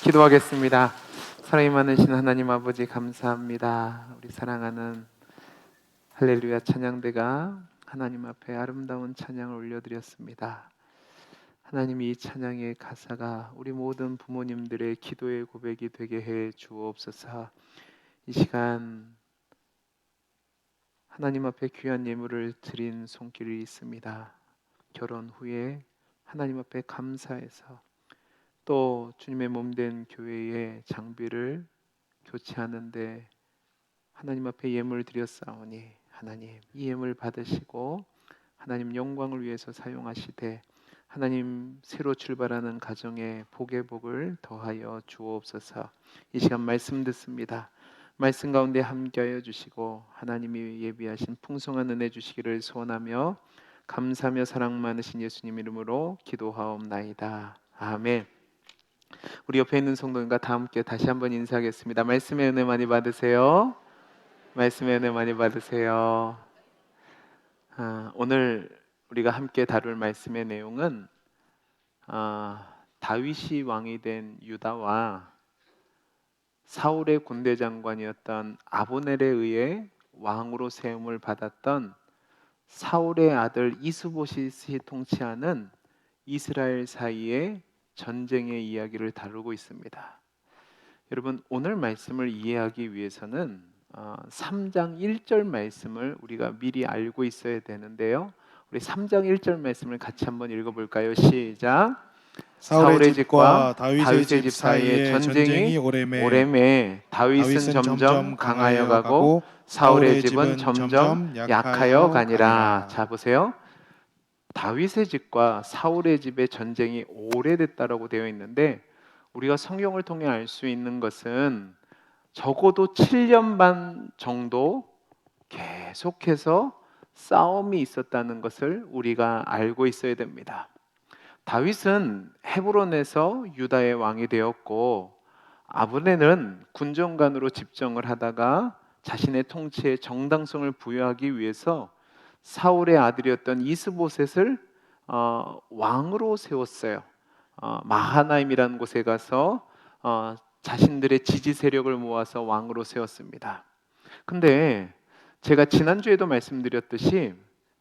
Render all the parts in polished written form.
기도하겠습니다. 사랑이 많으신 하나님 아버지 감사합니다. 우리 사랑하는 할렐루야 찬양대가 하나님 앞에 아름다운 찬양을 올려드렸습니다. 하나님, 이 찬양의 가사가 우리 모든 부모님들의 기도의 고백이 되게 해 주옵소서. 이 시간 하나님 앞에 귀한 예물을 드린 손길이 있습니다. 결혼 후에 하나님 앞에 감사해서 또 주님의 몸된 교회의 장비를 교체하는데 하나님 앞에 예물 드렸사오니 하나님, 이 예물 받으시고 하나님 영광을 위해서 사용하시되 하나님 새로 출발하는 가정에 복의 복을 더하여 주옵소서. 이 시간 말씀 듣습니다. 말씀 가운데 함께하여 주시고 하나님이 예비하신 풍성한 은혜 주시기를 소원하며 감사하며 사랑 많으신 예수님 이름으로 기도하옵나이다. 아멘. 우리 옆에 있는 성도님과 다 함께 다시 한번 인사하겠습니다. 말씀의 은혜 많이 받으세요. 말씀의 은혜 많이 받으세요. 오늘 우리가 함께 다룰 말씀의 내용은 다윗이 왕이 된 유다와 사울의 군대 장관이었던 아브넬에 의해 왕으로 세움을 받았던 사울의 아들 이스보셋이 통치하는 이스라엘 사이의 전쟁의 이야기를 다루고 있습니다. 여러분, 오늘 말씀을 이해하기 위해서는 3장 1절 말씀을 우리가 미리 알고 있어야 되는데요. 우리 3장 1절 말씀을 같이 한번 읽어볼까요? 시작. 사울의 집과 다윗의 집 사이에 전쟁이 오래매 다윗은 점점 강하여 가고 사울의 집은 점점 약하여 가니라. 자, 보세요. 다윗의 집과 사울의 집의 전쟁이 오래됐다라고 되어 있는데 우리가 성경을 통해 알 수 있는 것은 적어도 7년 반 정도 계속해서 싸움이 있었다는 것을 우리가 알고 있어야 됩니다. 다윗은 헤브론에서 유다의 왕이 되었고 아브넬은 군정관으로 집정을 하다가 자신의 통치에 정당성을 부여하기 위해서 사울의 아들이었던 이스보셋을 왕으로 세웠어요. 마하나임이라는 곳에 가서 자신들의 지지 세력을 모아서 왕으로 세웠습니다. 근데 제가 지난주에도 말씀드렸듯이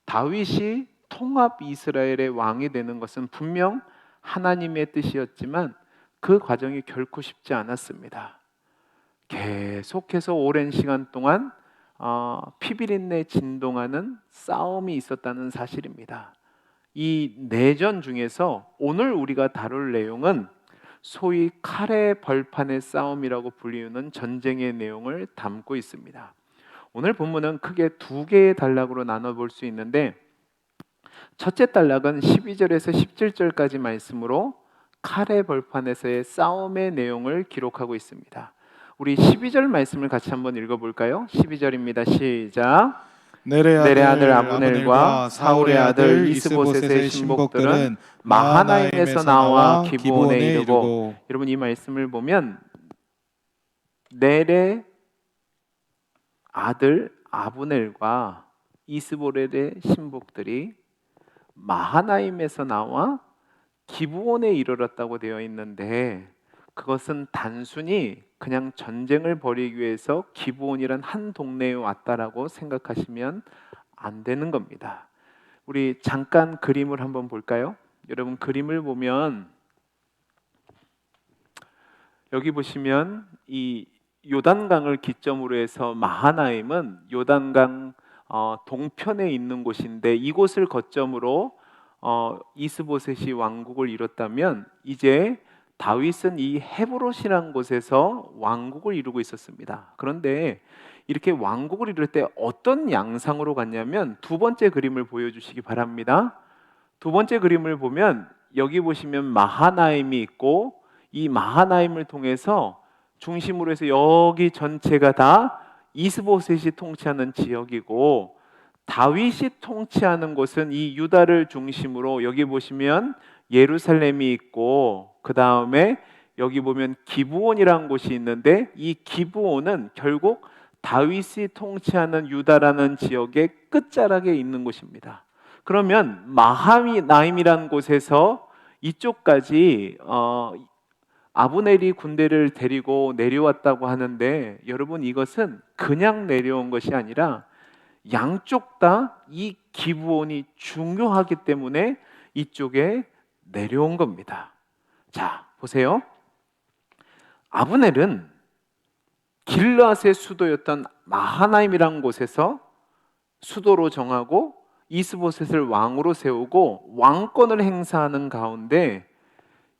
다윗이 통합 이스라엘의 왕이 되는 것은 분명 하나님의 뜻이었지만 그 과정이 결코 쉽지 않았습니다. 계속해서 오랜 시간 동안 피비린내 진동하는 싸움이 있었다는 사실입니다. 이 내전 중에서 오늘 우리가 다룰 내용은 소위 칼의 벌판의 싸움이라고 불리우는 전쟁의 내용을 담고 있습니다. 오늘 본문은 크게 두 개의 단락으로 나눠볼 수 있는데 첫째 단락은 12절에서 17절까지 말씀으로 칼의 벌판에서의 싸움의 내용을 기록하고 있습니다. 우리 12절 말씀을 같이 한번 읽어볼까요? 12절입니다. 시작. 넬의 아들 아브넬과 사울의 아들 이스보셋의 신복들은 마하나임에서 나와 기브온에 이르고, 여러분 이 말씀을 보면 넬의 아들 아브넬과 이스보셋의 신복들이 마하나임에서 나와 기브온에 이르렀다고 되어 있는데 그것은 단순히 그냥 전쟁을 벌이기 위해서 기브온이란 한 동네에 왔다라고 생각하시면 안 되는 겁니다. 우리 잠깐 그림을 한번 볼까요? 여러분 그림을 보면 여기 보시면 이 요단강을 기점으로 해서 마하나임은 요단강 동편에 있는 곳인데 이곳을 거점으로 이스보셋이 왕국을 이뤘다면 이제 다윗은 이 헤브론이라는 곳에서 왕국을 이루고 있었습니다. 그런데 이렇게 왕국을 이룰 때 어떤 양상으로 갔냐면 두 번째 그림을 보여주시기 바랍니다. 두 번째 그림을 보면 여기 보시면 마하나임이 있고 이 마하나임을 통해서 중심으로 해서 여기 전체가 다 이스보셋이 통치하는 지역이고 다윗이 통치하는 곳은 이 유다를 중심으로 여기 보시면 예루살렘이 있고 그 다음에 여기 보면 기브온이라는 곳이 있는데 이 기브온은 결국 다윗이 통치하는 유다라는 지역의 끝자락에 있는 곳입니다. 그러면 마하나임이라는 곳에서 이쪽까지 아브넬이 군대를 데리고 내려왔다고 하는데 여러분 이것은 그냥 내려온 것이 아니라 양쪽 다 이 기브온이 중요하기 때문에 이쪽에 내려온 겁니다. 자, 보세요. 아브넬은 길르앗의 수도였던 마하나임이라는 곳에서 수도로 정하고 이스보셋을 왕으로 세우고 왕권을 행사하는 가운데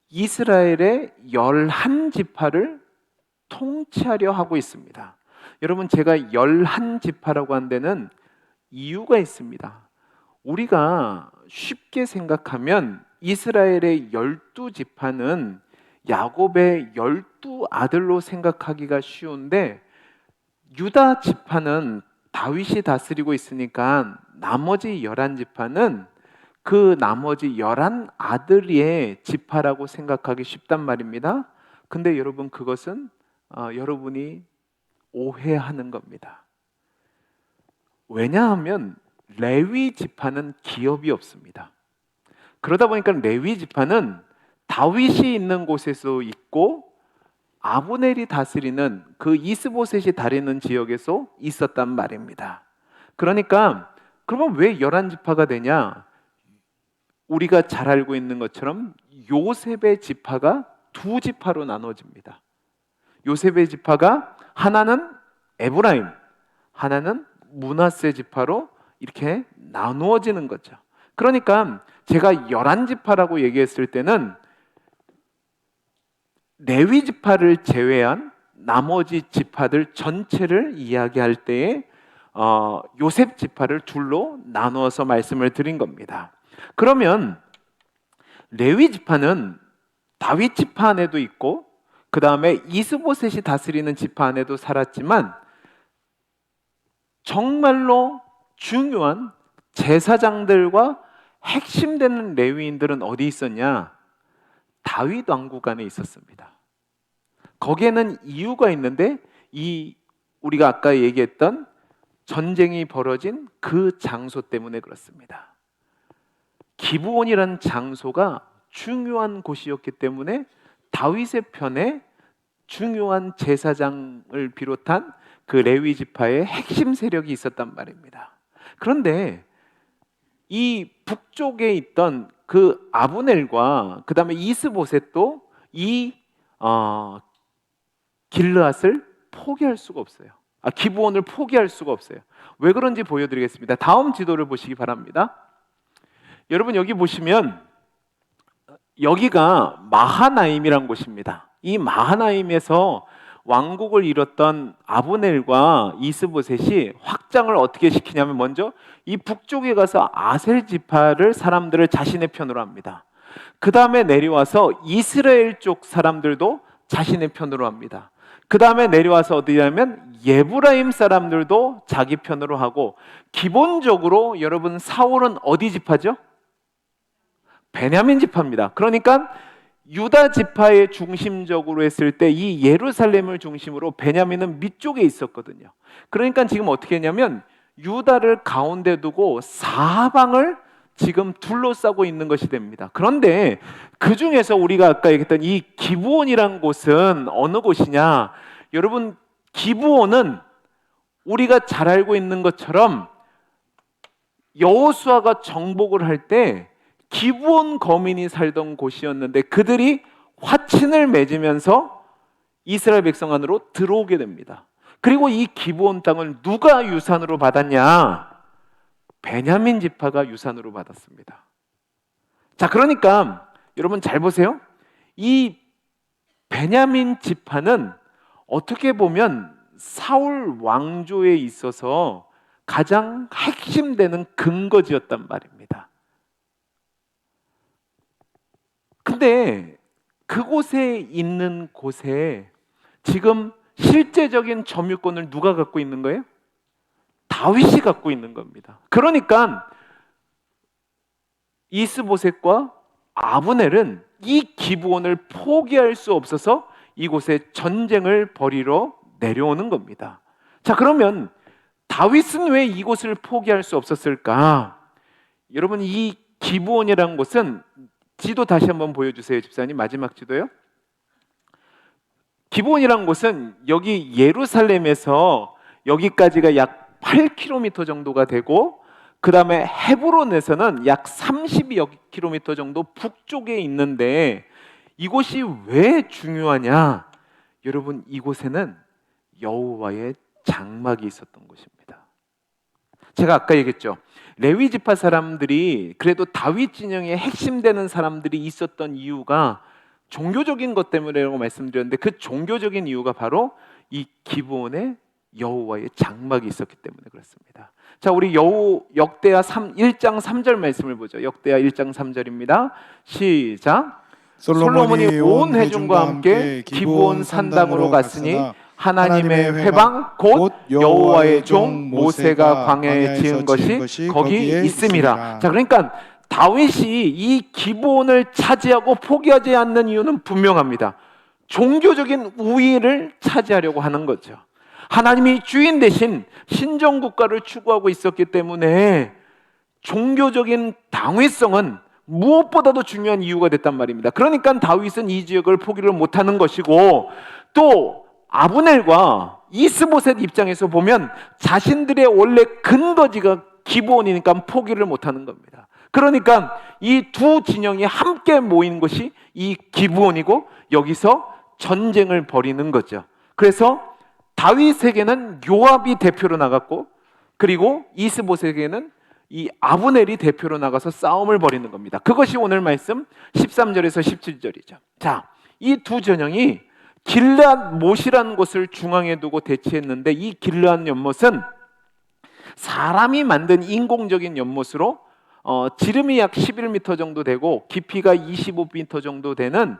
이스라엘의 11지파를 통치하려 하고 있습니다. 여러분, 제가 11지파라고 한 데는 이유가 있습니다. 우리가 쉽게 생각하면 이스라엘의 12지파는 야곱의 12아들로 생각하기가 쉬운데 유다 지파는 다윗이 다스리고 있으니까 나머지 11지파는 그 나머지 11아들의 지파라고 생각하기 쉽단 말입니다. 근데 여러분 그것은 여러분이 오해하는 겁니다. 왜냐하면 레위 지파는 기업이 없습니다. 그러다 보니까 레위 지파는 다윗이 있는 곳에서 있고 아브넬이 다스리는 그 이스보셋이 다리는 지역에서 있었단 말입니다. 그러니까 그러면 왜 11지파가 되냐? 우리가 잘 알고 있는 것처럼 요셉의 지파가 두 지파로 나눠집니다. 요셉의 지파가 하나는 에브라임, 하나는 므낫세 지파로 이렇게 나누어지는 거죠. 그러니까 제가 11지파라고 얘기했을 때는 레위 지파를 제외한 나머지 지파들 전체를 이야기할 때에 요셉 지파를 둘로 나누어서 말씀을 드린 겁니다. 그러면 레위 지파는 다윗 지파 안에도 있고 그 다음에 이스보셋이 다스리는 지파 안에도 살았지만 정말로 중요한 제사장들과 핵심되는 레위인들은 어디 있었냐? 다윗 왕국 안에 있었습니다. 거기에는 이유가 있는데 우리가 아까 얘기했던 전쟁이 벌어진 그 장소 때문에 그렇습니다. 기브온이라는 장소가 중요한 곳이었기 때문에 다윗의 편에 중요한 제사장을 비롯한 그 레위 지파의 핵심 세력이 있었단 말입니다. 그런데 이 북쪽에 있던 그 아브넬과 그 다음에 이스보셋도 이 길르앗을 포기할 수가 없어요. 기브온을 포기할 수가 없어요. 왜 그런지 보여드리겠습니다. 다음 지도를 보시기 바랍니다. 여러분 여기 보시면 여기가 마하나임이란 곳입니다. 이 마하나임에서 왕국을 이뤘던 아브넬과 이스보셋이 확장을 어떻게 시키냐면 먼저 이 북쪽에 가서 아셀 지파를 사람들을 자신의 편으로 합니다. 그 다음에 내려와서 이스라엘 쪽 사람들도 자신의 편으로 합니다. 그 다음에 내려와서 어디냐면 예브라임 사람들도 자기 편으로 하고 기본적으로 여러분 사울은 어디 지파죠? 베냐민 지파입니다. 그러니까 유다 지파의 중심적으로 했을 때 이 예루살렘을 중심으로 베냐민은 밑쪽에 있었거든요. 그러니까 지금 어떻게 했냐면 유다를 가운데 두고 사방을 지금 둘러싸고 있는 것이 됩니다. 그런데 그 중에서 우리가 아까 얘기했던 이 기브온이란 곳은 어느 곳이냐? 여러분 기브온은 우리가 잘 알고 있는 것처럼 여호수아가 정복을 할 때 기브온 거민이 살던 곳이었는데 그들이 화친을 맺으면서 이스라엘 백성 안으로 들어오게 됩니다. 그리고 이 기브온 땅을 누가 유산으로 받았냐? 베냐민 지파가 유산으로 받았습니다. 자, 그러니까 여러분 잘 보세요. 이 베냐민 지파는 어떻게 보면 사울 왕조에 있어서 가장 핵심되는 근거지였단 말입니다. 근데 그곳에 있는 곳에 지금 실제적인 점유권을 누가 갖고 있는 거예요? 다윗이 갖고 있는 겁니다. 그러니까 이스보셋과 아브넬은 이 기브온을 포기할 수 없어서 이곳에 전쟁을 벌이러 내려오는 겁니다. 자, 그러면 다윗은 왜 이곳을 포기할 수 없었을까? 여러분 이 기브온이라는 곳은 지도 다시 한번 보여주세요, 집사님. 마지막 지도요. 기브온이란 곳은 여기 예루살렘에서 여기까지가 약 8km 정도가 되고, 그 다음에 헤브론에서는 약 30여 킬로미터 정도 북쪽에 있는데, 이곳이 왜 중요하냐? 여러분, 이곳에는 여호와의 장막이 있었던 곳입니다. 제가 아까 얘기했죠. 레위 지파 사람들이, 그래도 다윗 진영의 핵심 되는 사람들이 있었던 이유가 종교적인 것 때문이라고 말씀드렸는데, 그 종교적인 이유가 바로 이 기브온에 여호와의 장막이 있었기 때문에 그렇습니다. 자, 우리 역대하 1장 3절 말씀을 보죠. 역대하 1장 3절입니다. 시작. 솔로몬이 온 회중과 함께 기브온 산당으로 갔으니 하나님의 회방 곧 여호와의 종 모세가 광야에 지은 것이 거기 있음이라. 자, 그러니까 다윗이 이 기브온을 차지하고 포기하지 않는 이유는 분명합니다. 종교적인 우위를 차지하려고 하는 거죠. 하나님이 주인 대신 신정국가를 추구하고 있었기 때문에 종교적인 당위성은 무엇보다도 중요한 이유가 됐단 말입니다. 그러니까 다윗은 이 지역을 포기를 못하는 것이고, 또 아브넬과 이스보셋 입장에서 보면 자신들의 원래 근거지가 기브온이니까 포기를 못하는 겁니다. 그러니까 이 두 진영이 함께 모인 것이 이 기브온이고, 여기서 전쟁을 벌이는 거죠. 그래서 다윗에게는 요압이 대표로 나갔고, 그리고 이스보셋에게는 이 아브넬이 대표로 나가서 싸움을 벌이는 겁니다. 그것이 오늘 말씀 13절에서 17절이죠. 자, 이 두 전형이 길르앗 못이라는 곳을 중앙에 두고 대치했는데, 이 길르앗 연못은 사람이 만든 인공적인 연못으로 지름이 약 11m 정도 되고 깊이가 25m 정도 되는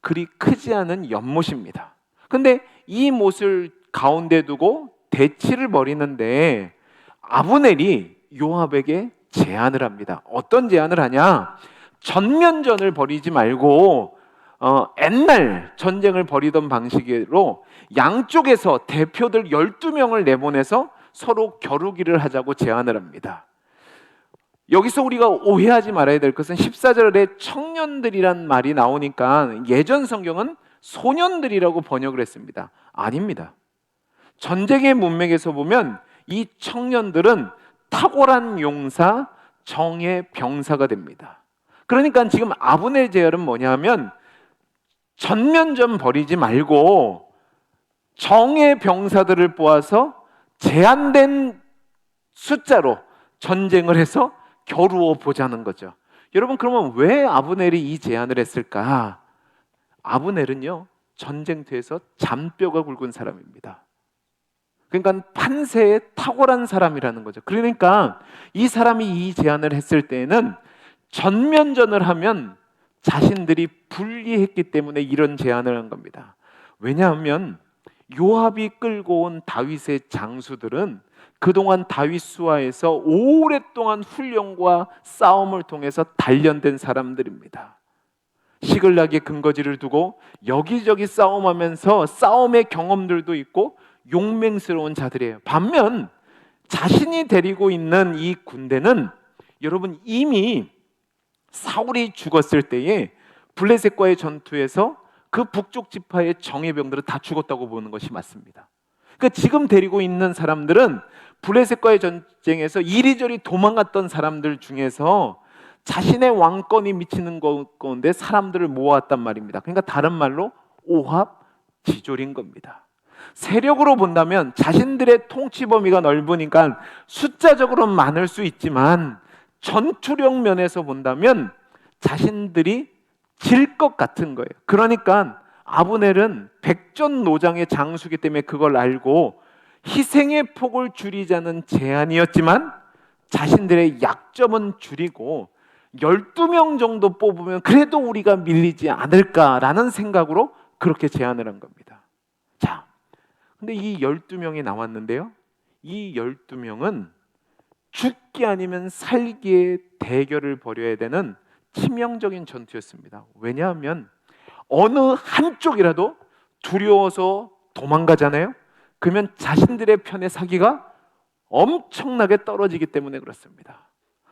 그리 크지 않은 연못입니다. 근데 이 못을 가운데 두고 대치를 벌이는데, 아브넬이 요압에게 제안을 합니다. 어떤 제안을 하냐? 전면전을 벌이지 말고 옛날 전쟁을 벌이던 방식으로 양쪽에서 대표들 12명을 내보내서 서로 겨루기를 하자고 제안을 합니다. 여기서 우리가 오해하지 말아야 될 것은 14절에 청년들이란 말이 나오니까 예전 성경은 소년들이라고 번역을 했습니다. 아닙니다. 전쟁의 문맥에서 보면 이 청년들은 탁월한 용사, 정의 병사가 됩니다. 그러니까 지금 아브넬 제안은 뭐냐면, 전면전 벌이지 말고 정의 병사들을 모아서 제한된 숫자로 전쟁을 해서 겨루어 보자는 거죠. 여러분, 그러면 왜 아브넬이 이 제안을 했을까? 아브넬은요, 전쟁터에서 잔뼈가 굵은 사람입니다. 그러니까 판세에 탁월한 사람이라는 거죠. 그러니까 이 사람이 이 제안을 했을 때에는 전면전을 하면 자신들이 불리했기 때문에 이런 제안을 한 겁니다. 왜냐하면 요압이 끌고 온 다윗의 장수들은 그동안 다윗 수하에서 오랫동안 훈련과 싸움을 통해서 단련된 사람들입니다. 시글락의 근거지를 두고 여기저기 싸움하면서 싸움의 경험들도 있고 용맹스러운 자들이에요. 반면 자신이 데리고 있는 이 군대는, 여러분, 이미 사울이 죽었을 때에 블레셋과의 전투에서 그 북쪽 지파의 정예병들은 다 죽었다고 보는 것이 맞습니다. 그러니까 지금 데리고 있는 사람들은 블레셋과의 전쟁에서 이리저리 도망갔던 사람들 중에서 자신의 왕권이 미치는 가운데 사람들을 모았단 말입니다. 그러니까 다른 말로 오합지졸인 겁니다. 세력으로 본다면 자신들의 통치 범위가 넓으니까 숫자적으로는 많을 수 있지만, 전투력 면에서 본다면 자신들이 질 것 같은 거예요. 그러니까 아브넬은 백전노장의 장수기 때문에 그걸 알고 희생의 폭을 줄이자는 제안이었지만, 자신들의 약점은 줄이고 12명 정도 뽑으면 그래도 우리가 밀리지 않을까라는 생각으로 그렇게 제안을 한 겁니다. 자, 근데 이 12명이 나왔는데요, 이 12명은 죽기 아니면 살기의 대결을 벌여야 되는 치명적인 전투였습니다. 왜냐하면 어느 한쪽이라도 두려워서 도망가잖아요. 그러면 자신들의 편에 사기가 엄청나게 떨어지기 때문에 그렇습니다.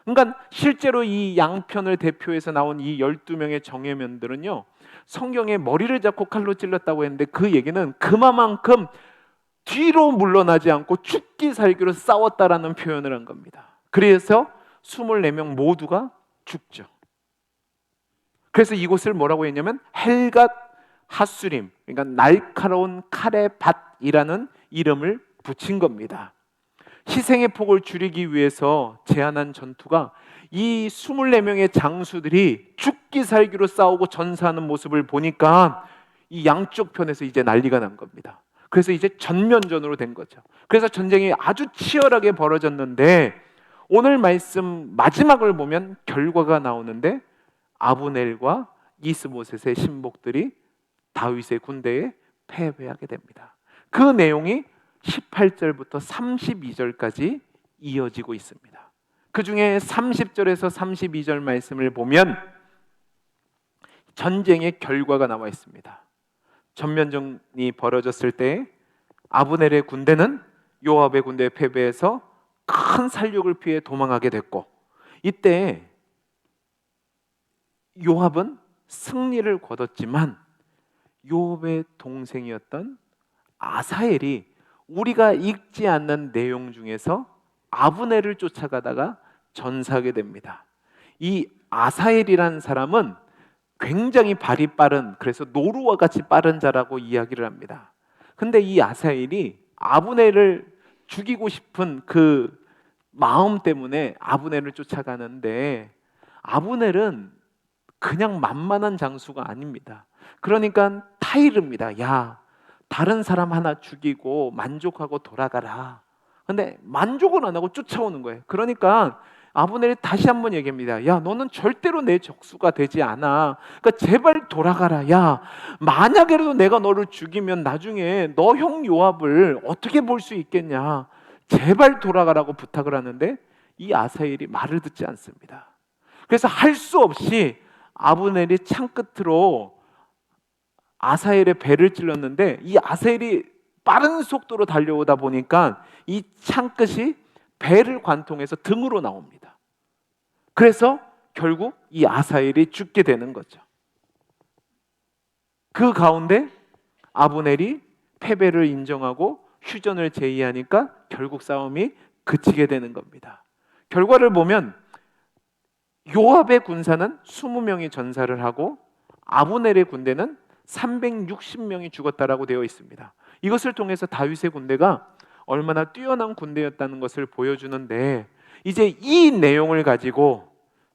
그러니까 실제로 이 양편을 대표해서 나온 이 12명의 정예면들은요, 성경에 머리를 잡고 칼로 찔렀다고 했는데 그 얘기는 그만큼 뒤로 물러나지 않고 죽기 살기로 싸웠다라는 표현을 한 겁니다. 그래서 24명 모두가 죽죠. 그래서 이곳을 뭐라고 했냐면 헬갓 핫수림, 그러니까 날카로운 칼의 밭이라는 이름을 붙인 겁니다. 희생의 폭을 줄이기 위해서 제안한 전투가 이 24명의 장수들이 죽기 살기로 싸우고 전사하는 모습을 보니까 이 양쪽 편에서 이제 난리가 난 겁니다. 그래서 이제 전면전으로 된 거죠. 그래서 전쟁이 아주 치열하게 벌어졌는데 오늘 말씀 마지막을 보면 결과가 나오는데 아브넬과 이스보셋의 신복들이 다윗의 군대에 패배하게 됩니다. 그 내용이 18절부터 32절까지 이어지고 있습니다. 그 중에 30절에서 32절 말씀을 보면 전쟁의 결과가 나와 있습니다. 전면전이 벌어졌을 때 아브넬의 군대는 요압의 군대에 패배해서 큰 살육을 피해 도망하게 됐고, 이때 요압은 승리를 거뒀지만 요압의 동생이었던 아사엘이 우리가 읽지 않는 내용 중에서 아브넬을 쫓아가다가 전사하게 됩니다. 이 아사엘이라는 사람은 굉장히 발이 빠른, 그래서 노루와 같이 빠른 자라고 이야기를 합니다. 근데 이 아사엘이 아브넬을 죽이고 싶은 그 마음 때문에 아브넬을 쫓아가는데 아브넬은 그냥 만만한 장수가 아닙니다. 그러니까 타이릅니다. 야, 다른 사람 하나 죽이고 만족하고 돌아가라. 근데 만족은 안 하고 쫓아오는 거예요. 그러니까 아브넬이 다시 한번 얘기합니다. 야, 너는 절대로 내 적수가 되지 않아. 그러니까 제발 돌아가라. 야, 만약에라도 내가 너를 죽이면 나중에 너 형 요압을 어떻게 볼 수 있겠냐. 제발 돌아가라고 부탁을 하는데 이 아사엘이 말을 듣지 않습니다. 그래서 할 수 없이 아브넬이 창 끝으로 아사엘의 배를 찔렀는데 이 아사엘이 빠른 속도로 달려오다 보니까 이 창끝이 배를 관통해서 등으로 나옵니다. 그래서 결국 이 아사엘이 죽게 되는 거죠. 그 가운데 아브넬이 패배를 인정하고 휴전을 제의하니까 결국 싸움이 그치게 되는 겁니다. 결과를 보면 요압의 군사는 20명이 전사를 하고 아브넬의 군대는 360명이 죽었다라고 되어 있습니다. 이것을 통해서 다윗의 군대가 얼마나 뛰어난 군대였다는 것을 보여주는데, 이제 이 내용을 가지고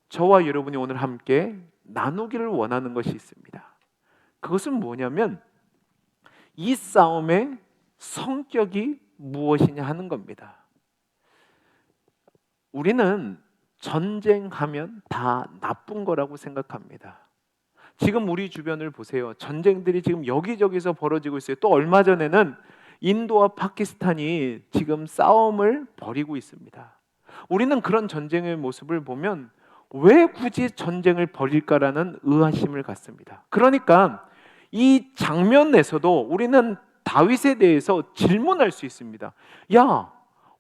저와 여러분이 오늘 함께 나누기를 원하는 것이 있습니다. 그것은 뭐냐면 이 싸움의 성격이 무엇이냐 하는 겁니다. 우리는 전쟁하면 다 나쁜 거라고 생각합니다. 지금 우리 주변을 보세요. 전쟁들이 지금 여기저기서 벌어지고 있어요. 또 얼마 전에는 인도와 파키스탄이 지금 싸움을 벌이고 있습니다. 우리는 그런 전쟁의 모습을 보면 왜 굳이 전쟁을 벌일까라는 의아심을 갖습니다. 그러니까 이 장면에서도 우리는 다윗에 대해서 질문할 수 있습니다. 야,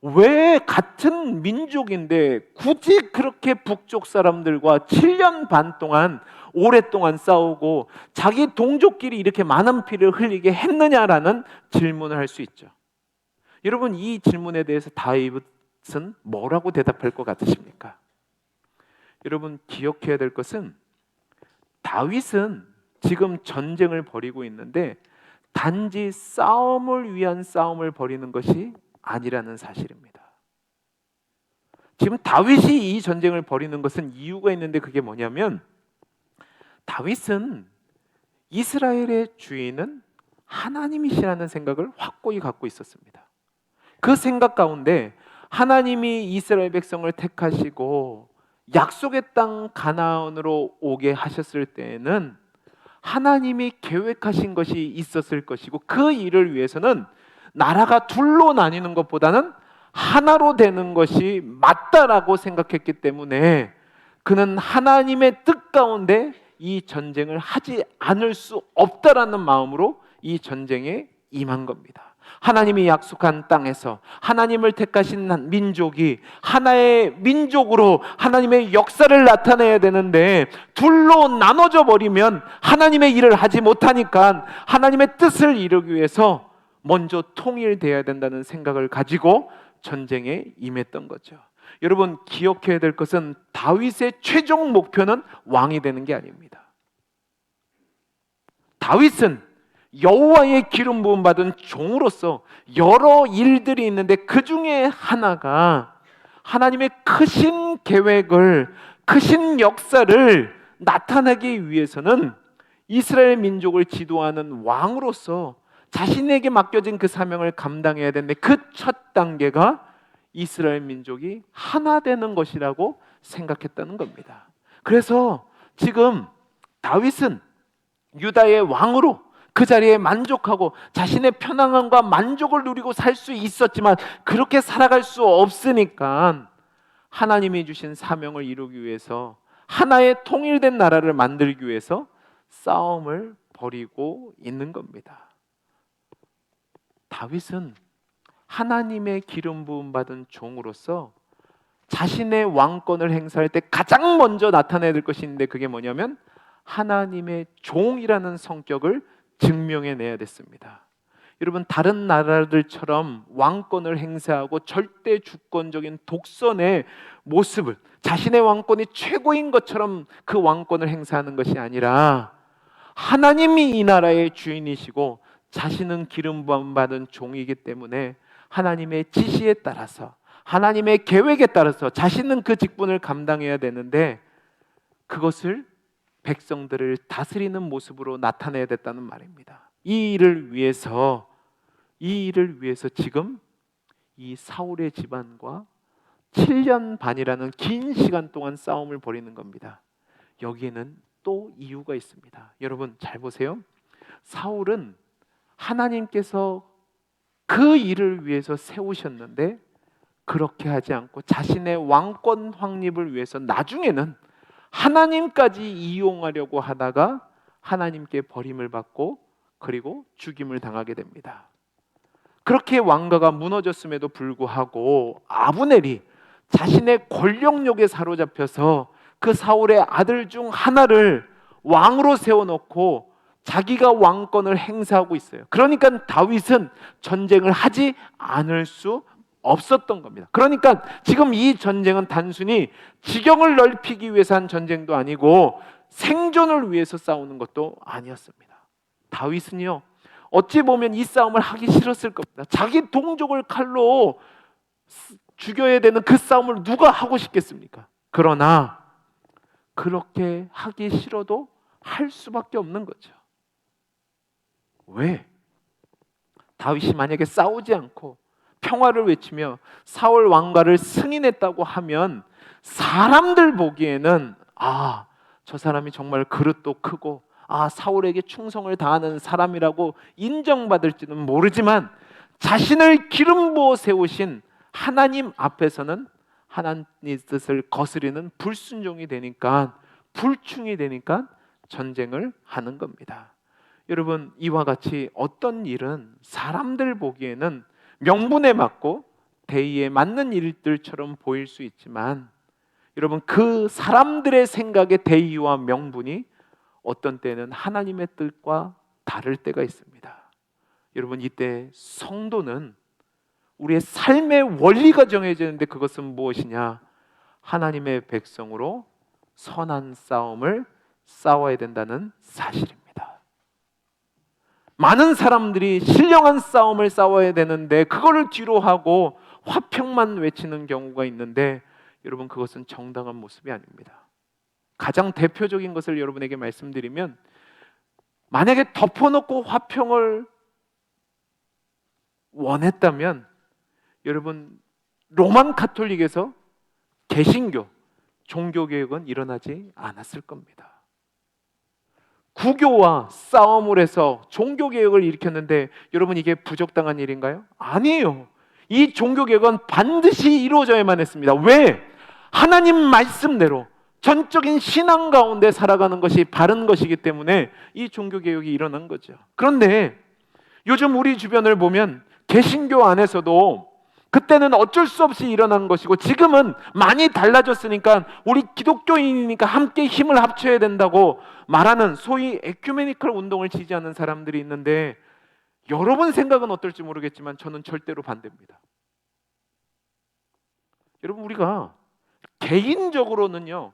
왜 같은 민족인데 굳이 그렇게 북쪽 사람들과 7년 반 동안 오랫동안 싸우고 자기 동족끼리 이렇게 많은 피를 흘리게 했느냐라는 질문을 할 수 있죠. 여러분, 이 질문에 대해서 다윗은 뭐라고 대답할 것 같으십니까? 여러분, 기억해야 될 것은 다윗은 지금 전쟁을 벌이고 있는데 단지 싸움을 위한 싸움을 벌이는 것이 아니라는 사실입니다. 지금 다윗이 이 전쟁을 벌이는 것은 이유가 있는데 그게 뭐냐면 다윗은 이스라엘의 주인은 하나님이시라는 생각을 확고히 갖고 있었습니다. 그 생각 가운데 하나님이 이스라엘 백성을 택하시고 약속의 땅 가나안으로 오게 하셨을 때에는 하나님이 계획하신 것이 있었을 것이고 그 일을 위해서는 나라가 둘로 나뉘는 것보다는 하나로 되는 것이 맞다라고 생각했기 때문에 그는 하나님의 뜻 가운데 이 전쟁을 하지 않을 수 없다라는 마음으로 이 전쟁에 임한 겁니다. 하나님이 약속한 땅에서 하나님을 택하신 민족이 하나의 민족으로 하나님의 역사를 나타내야 되는데 둘로 나눠져 버리면 하나님의 일을 하지 못하니까 하나님의 뜻을 이루기 위해서 먼저 통일돼야 된다는 생각을 가지고 전쟁에 임했던 거죠. 여러분, 기억해야 될 것은 다윗의 최종 목표는 왕이 되는 게 아닙니다. 다윗은 여호와의 기름 부음 받은 종으로서 여러 일들이 있는데 그 중에 하나가 하나님의 크신 계획을, 크신 역사를 나타내기 위해서는 이스라엘 민족을 지도하는 왕으로서 자신에게 맡겨진 그 사명을 감당해야 되는데 그 첫 단계가 이스라엘 민족이 하나 되는 것이라고 생각했다는 겁니다. 그래서 지금 다윗은 유다의 왕으로 그 자리에 만족하고 자신의 편안함과 만족을 누리고 살 수 있었지만 그렇게 살아갈 수 없으니까 하나님이 주신 사명을 이루기 위해서 하나의 통일된 나라를 만들기 위해서 싸움을 벌이고 있는 겁니다. 다윗은 하나님의 기름 부음 받은 종으로서 자신의 왕권을 행사할 때 가장 먼저 나타내야 될 것이 있는데 그게 뭐냐면 하나님의 종이라는 성격을 증명해내야 됐습니다. 여러분, 다른 나라들처럼 왕권을 행사하고 절대 주권적인 독선의 모습을, 자신의 왕권이 최고인 것처럼 그 왕권을 행사하는 것이 아니라 하나님이 이 나라의 주인이시고 자신은 기름 부음 받은 종이기 때문에 하나님의 지시에 따라서, 하나님의 계획에 따라서 자신은 그 직분을 감당해야 되는데 그것을 백성들을 다스리는 모습으로 나타내야 됐다는 말입니다. 이 일을 위해서 지금 이 사울의 집안과 7년 반이라는 긴 시간 동안 싸움을 벌이는 겁니다. 여기에는 또 이유가 있습니다. 여러분 잘 보세요. 사울은 하나님께서 그 일을 위해서 세우셨는데 그렇게 하지 않고 자신의 왕권 확립을 위해서 나중에는 하나님까지 이용하려고 하다가 하나님께 버림을 받고 그리고 죽임을 당하게 됩니다. 그렇게 왕가가 무너졌음에도 불구하고 아브넬이 자신의 권력욕에 사로잡혀서 그 사울의 아들 중 하나를 왕으로 세워놓고 자기가 왕권을 행사하고 있어요. 그러니까 다윗은 전쟁을 하지 않을 수 없었던 겁니다. 그러니까 지금 이 전쟁은 단순히 지경을 넓히기 위해서 한 전쟁도 아니고 생존을 위해서 싸우는 것도 아니었습니다. 다윗은요, 어찌 보면 이 싸움을 하기 싫었을 겁니다. 자기 동족을 칼로 죽여야 되는 그 싸움을 누가 하고 싶겠습니까? 그러나 그렇게 하기 싫어도 할 수밖에 없는 거죠. 왜? 다윗이 만약에 싸우지 않고 평화를 외치며 사울 왕가를 승인했다고 하면 사람들 보기에는 저 사람이 정말 그릇도 크고 사울에게 충성을 다하는 사람이라고 인정받을지는 모르지만 자신을 기름 부어 세우신 하나님 앞에서는 하나님의 뜻을 거스리는 불순종이 되니까, 불충이 되니까 전쟁을 하는 겁니다. 여러분, 이와 같이 어떤 일은 사람들 보기에는 명분에 맞고 대의에 맞는 일들처럼 보일 수 있지만 여러분, 그 사람들의 생각의 대의와 명분이 어떤 때는 하나님의 뜻과 다를 때가 있습니다. 여러분, 이때 성도는 우리의 삶의 원리가 정해지는데 그것은 무엇이냐? 하나님의 백성으로 선한 싸움을 싸워야 된다는 사실입니다. 많은 사람들이 신령한 싸움을 싸워야 되는데 그거를 뒤로 하고 화평만 외치는 경우가 있는데 여러분, 그것은 정당한 모습이 아닙니다. 가장 대표적인 것을 여러분에게 말씀드리면, 만약에 덮어놓고 화평을 원했다면 여러분, 로만 가톨릭에서 개신교, 종교개혁은 일어나지 않았을 겁니다. 구교와 싸움을 해서 종교개혁을 일으켰는데 여러분, 이게 부적당한 일인가요? 아니에요. 이 종교개혁은 반드시 이루어져야만 했습니다. 왜? 하나님 말씀대로 전적인 신앙 가운데 살아가는 것이 바른 것이기 때문에 이 종교개혁이 일어난 거죠. 그런데 요즘 우리 주변을 보면 개신교 안에서도 그때는 어쩔 수 없이 일어난 것이고 지금은 많이 달라졌으니까 우리 기독교인이니까 함께 힘을 합쳐야 된다고 말하는 소위 에큐메니컬 운동을 지지하는 사람들이 있는데, 여러분 생각은 어떨지 모르겠지만 저는 절대로 반대입니다. 여러분, 우리가 개인적으로는요,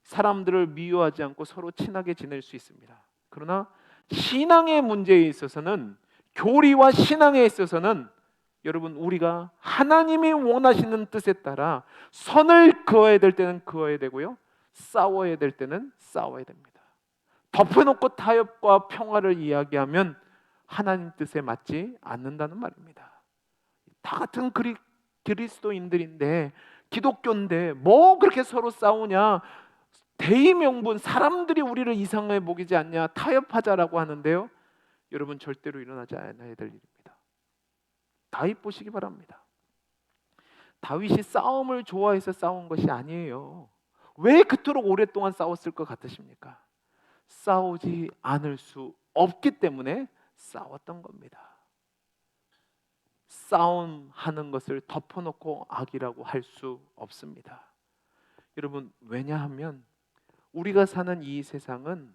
사람들을 미워하지 않고 서로 친하게 지낼 수 있습니다. 그러나 신앙의 문제에 있어서는, 교리와 신앙에 있어서는 여러분, 우리가 하나님이 원하시는 뜻에 따라 선을 그어야 될 때는 그어야 되고요, 싸워야 될 때는 싸워야 됩니다. 덮어놓고 타협과 평화를 이야기하면 하나님 뜻에 맞지 않는다는 말입니다. 다 같은 그리스도인들인데, 기독교인데 뭐 그렇게 서로 싸우냐, 대의명분, 사람들이 우리를 이상하게 보이지 않냐, 타협하자라고 하는데요, 여러분 절대로 일어나지 않아야 될 일입니다. 다윗 보시기 바랍니다. 다윗이 싸움을 좋아해서 싸운 것이 아니에요. 왜 그토록 오랫동안 싸웠을 것 같으십니까? 싸우지 않을 수 없기 때문에 싸웠던 겁니다. 싸움하는 것을 덮어놓고 악이라고 할 수 없습니다. 여러분, 왜냐하면 우리가 사는 이 세상은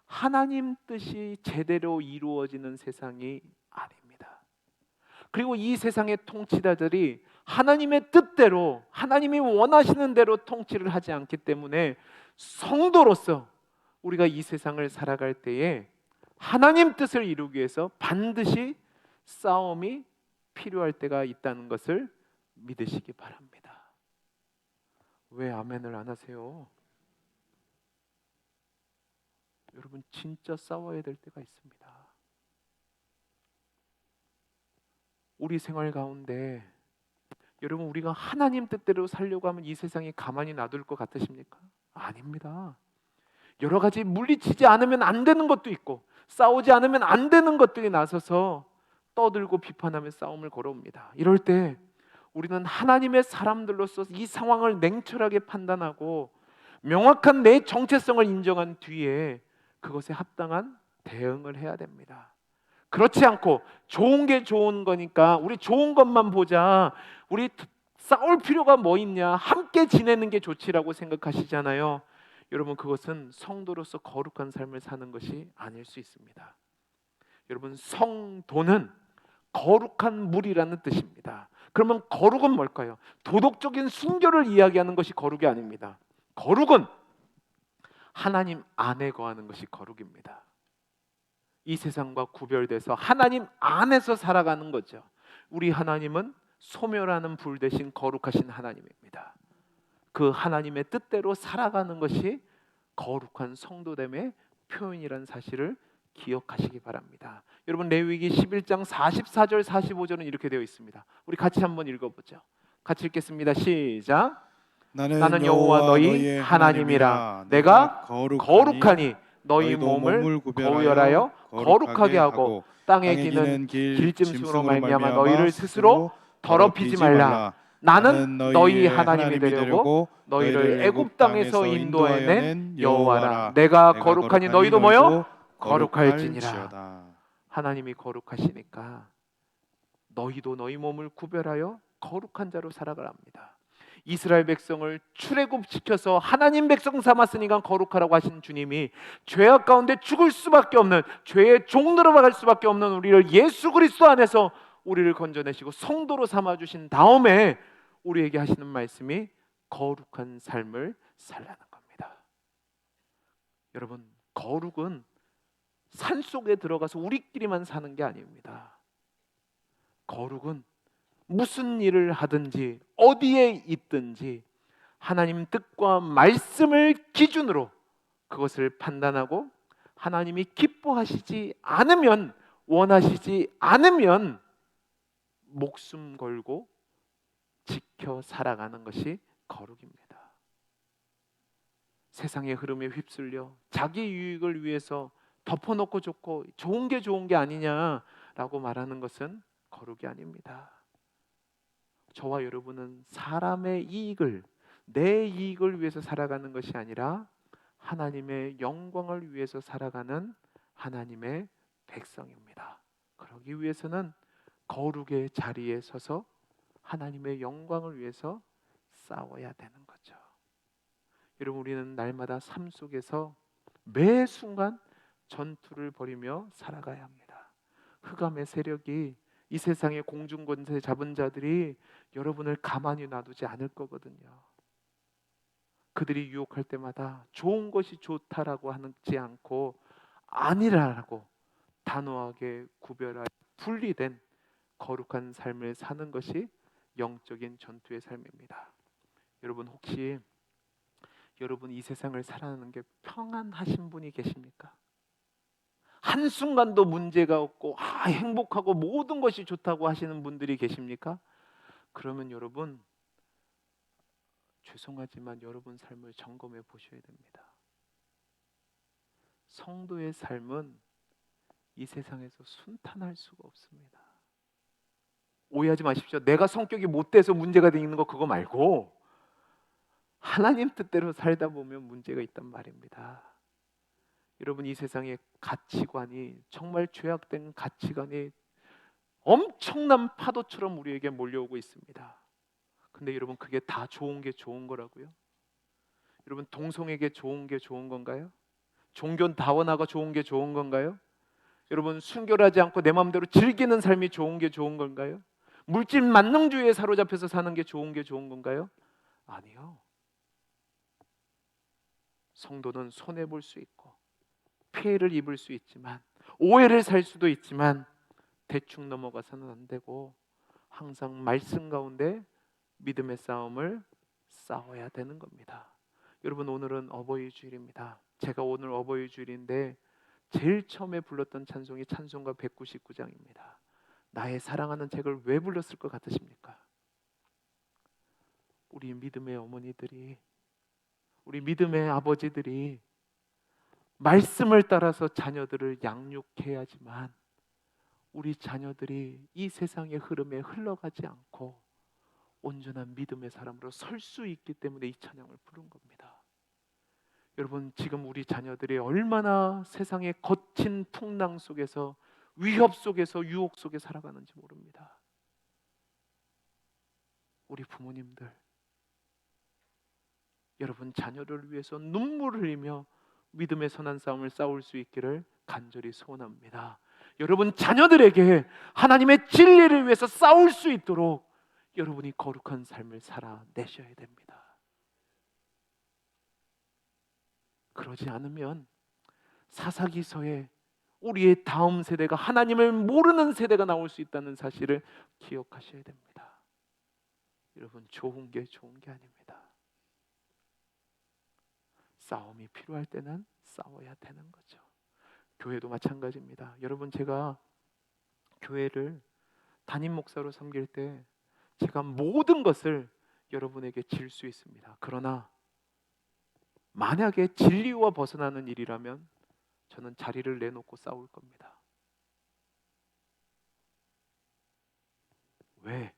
하나님 뜻이 제대로 이루어지는 세상이 아닙니다. 그리고 이 세상의 통치자들이 하나님의 뜻대로, 하나님이 원하시는 대로 통치를 하지 않기 때문에 성도로서 우리가 이 세상을 살아갈 때에 하나님 뜻을 이루기 위해서 반드시 싸움이 필요할 때가 있다는 것을 믿으시기 바랍니다. 왜 아멘을 안 하세요? 여러분, 진짜 싸워야 될 때가 있습니다. 우리 생활 가운데 여러분, 우리가 하나님 뜻대로 살려고 하면 이 세상이 가만히 놔둘 것 같으십니까? 아닙니다. 여러 가지 물리치지 않으면 안 되는 것도 있고, 싸우지 않으면 안 되는 것들이 나서서 떠들고 비판하며 싸움을 걸어옵니다. 이럴 때 우리는 하나님의 사람들로서 이 상황을 냉철하게 판단하고 명확한 내 정체성을 인정한 뒤에 그것에 합당한 대응을 해야 됩니다. 그렇지 않고 좋은 게 좋은 거니까 우리 좋은 것만 보자, 우리 싸울 필요가 뭐 있냐, 함께 지내는 게 좋지라고 생각하시잖아요. 여러분, 그것은 성도로서 거룩한 삶을 사는 것이 아닐 수 있습니다. 여러분, 성도는 거룩한 물이라는 뜻입니다. 그러면 거룩은 뭘까요? 도덕적인 순결을 이야기하는 것이 거룩이 아닙니다. 거룩은 하나님 안에 거하는 것이 거룩입니다. 이 세상과 구별돼서 하나님 안에서 살아가는 거죠. 우리 하나님은 소멸하는 불 대신 거룩하신 하나님입니다. 그 하나님의 뜻대로 살아가는 것이 거룩한 성도됨의 표현이라는 사실을 기억하시기 바랍니다. 여러분, 레위기 11장 44절 45절은 이렇게 되어 있습니다. 우리 같이 한번 읽어보죠. 같이 읽겠습니다. 시작. 나는 여호와 너희 하나님이라. 내가 거룩하니 너희 몸을 구별하여 거룩하게 하고 땅에 기는 길짐승으로 말미암아 너희를 스스로 더럽히지 말라. 나는 너희 하나님이 되려고 너희를 애굽 땅에서 인도해낸 여호와라. 내가 거룩하니 너희도 뭐요? 거룩할지니라. 하나님이 거룩하시니까 너희도 너희 몸을 구별하여 거룩한 자로 살아가랍니다. 이스라엘 백성을 출애굽시켜서 하나님 백성 삼았으니까 거룩하라고 하신 주님이 죄악 가운데 죽을 수밖에 없는, 죄의 종로로 갈 수밖에 없는 우리를 예수 그리스도 안에서 우리를 건져내시고 성도로 삼아주신 다음에 우리에게 하시는 말씀이 거룩한 삶을 살라는 겁니다. 여러분, 거룩은 산속에 들어가서 우리끼리만 사는 게 아닙니다. 거룩은 무슨 일을 하든지 어디에 있든지 하나님 뜻과 말씀을 기준으로 그것을 판단하고 하나님이 기뻐하시지 않으면, 원하시지 않으면 목숨 걸고 지켜 살아가는 것이 거룩입니다. 세상의 흐름에 휩쓸려 자기 유익을 위해서 덮어놓고 좋고 좋은 게 아니냐라고 말하는 것은 거룩이 아닙니다. 저와 여러분은 사람의 이익을, 내 이익을 위해서 살아가는 것이 아니라 하나님의 영광을 위해서 살아가는 하나님의 백성입니다. 그러기 위해서는 거룩의 자리에 서서 하나님의 영광을 위해서 싸워야 되는 거죠. 여러분, 우리는 날마다 삶 속에서 매 순간 전투를 벌이며 살아가야 합니다. 흑암의 세력이, 이 세상의 공중권세 잡은 자들이 여러분을 가만히 놔두지 않을 거거든요. 그들이 유혹할 때마다 좋은 것이 좋다라고 하지 않고 아니라고 단호하게 구별하여 분리된 거룩한 삶을 사는 것이 영적인 전투의 삶입니다. 여러분, 혹시 여러분 이 세상을 살아가는 게 평안하신 분이 계십니까? 한순간도 문제가 없고 행복하고 모든 것이 좋다고 하시는 분들이 계십니까? 그러면 여러분, 죄송하지만 여러분 삶을 점검해 보셔야 됩니다. 성도의 삶은 이 세상에서 순탄할 수가 없습니다. 오해하지 마십시오. 내가 성격이 못돼서 문제가 되는 거 그거 말고 하나님 뜻대로 살다 보면 문제가 있단 말입니다. 여러분, 이 세상의 가치관이 정말 죄악된 가치관이 엄청난 파도처럼 우리에게 몰려오고 있습니다. 근데 여러분, 그게 다 좋은 게 좋은 거라고요? 여러분, 동성에게 좋은 게 좋은 건가요? 종교 다원화가 좋은 게 좋은 건가요? 여러분, 순결하지 않고 내 마음대로 즐기는 삶이 좋은 게 좋은 건가요? 물질 만능주의에 사로잡혀서 사는 게 좋은 건가요? 아니요. 성도는 손해볼 수 있고 피해를 입을 수 있지만, 오해를 살 수도 있지만 대충 넘어가서는 안 되고 항상 말씀 가운데 믿음의 싸움을 싸워야 되는 겁니다. 여러분, 오늘은 어버이 주일입니다. 제가 오늘 어버이 주일인데 제일 처음에 불렀던 찬송이 찬송가 199장입니다. 나의 사랑하는 책을 왜 불렀을 것 같으십니까? 우리 믿음의 어머니들이, 우리 믿음의 아버지들이 말씀을 따라서 자녀들을 양육해야지만 우리 자녀들이 이 세상의 흐름에 흘러가지 않고 온전한 믿음의 사람으로 설 수 있기 때문에 이 찬양을 부른 겁니다. 여러분, 지금 우리 자녀들이 얼마나 세상의 거친 풍랑 속에서, 위협 속에서, 유혹 속에 살아가는지 모릅니다. 우리 부모님들, 여러분 자녀를 위해서 눈물을 흘리며 믿음의 선한 싸움을 싸울 수 있기를 간절히 소원합니다. 여러분 자녀들에게 하나님의 진리를 위해서 싸울 수 있도록 여러분이 거룩한 삶을 살아내셔야 됩니다. 그러지 않으면 사사기서에 우리의 다음 세대가 하나님을 모르는 세대가 나올 수 있다는 사실을 기억하셔야 됩니다. 여러분, 좋은 게 아닙니다. 싸움이 필요할 때는 싸워야 되는 거죠. 교회도 마찬가지입니다. 여러분, 제가 교회를 담임 목사로 섬길 때 제가 모든 것을 여러분에게 질 수 있습니다. 그러나 만약에 진리와 벗어나는 일이라면 저는 자리를 내놓고 싸울 겁니다. 왜?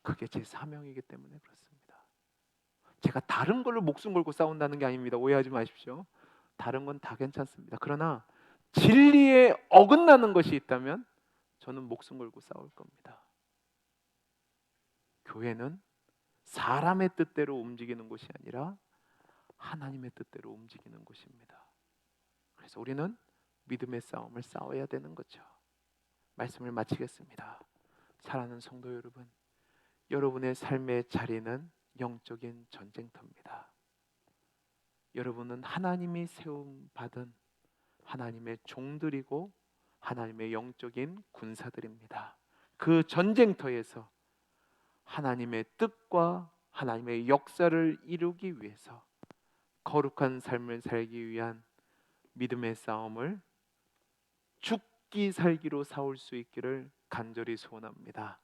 그게 제 사명이기 때문에 그렇습니다. 제가 다른 걸로 목숨 걸고 싸운다는 게 아닙니다. 오해하지 마십시오. 다른 건 다 괜찮습니다. 그러나 진리에 어긋나는 것이 있다면 저는 목숨 걸고 싸울 겁니다. 교회는 사람의 뜻대로 움직이는 곳이 아니라 하나님의 뜻대로 움직이는 곳입니다. 그래서 우리는 믿음의 싸움을 싸워야 되는 거죠. 말씀을 마치겠습니다. 사랑하는 성도 여러분, 여러분의 삶의 자리는 영적인 전쟁터입니다. 여러분은 하나님이 세움 받은 하나님의 종들이고 하나님의 영적인 군사들입니다. 그 전쟁터에서 하나님의 뜻과 하나님의 역사를 이루기 위해서 거룩한 삶을 살기 위한 믿음의 싸움을 죽기 살기로 싸울 수 있기를 간절히 소원합니다.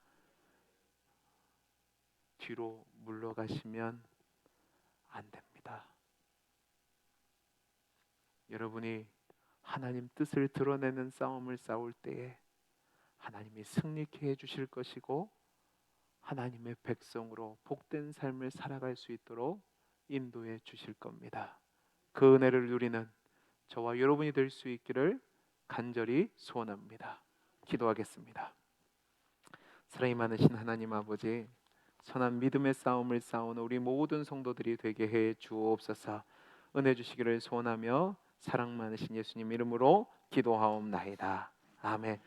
뒤로 물러가시면 안 됩니다. 여러분이 하나님 뜻을 드러내는 싸움을 싸울 때에 하나님이 승리케 해주실 것이고 하나님의 백성으로 복된 삶을 살아갈 수 있도록 인도해 주실 겁니다. 그 은혜를 누리는 저와 여러분이 될 수 있기를 간절히 소원합니다. 기도하겠습니다. 사랑이 많으신 하나님 아버지, 선한 믿음의 싸움을 싸우는 우리 모든 성도들이 되게 해 주옵소서. 은혜 주시기를 소원하며 사랑 많으신 예수님 이름으로 기도하옵나이다. 아멘.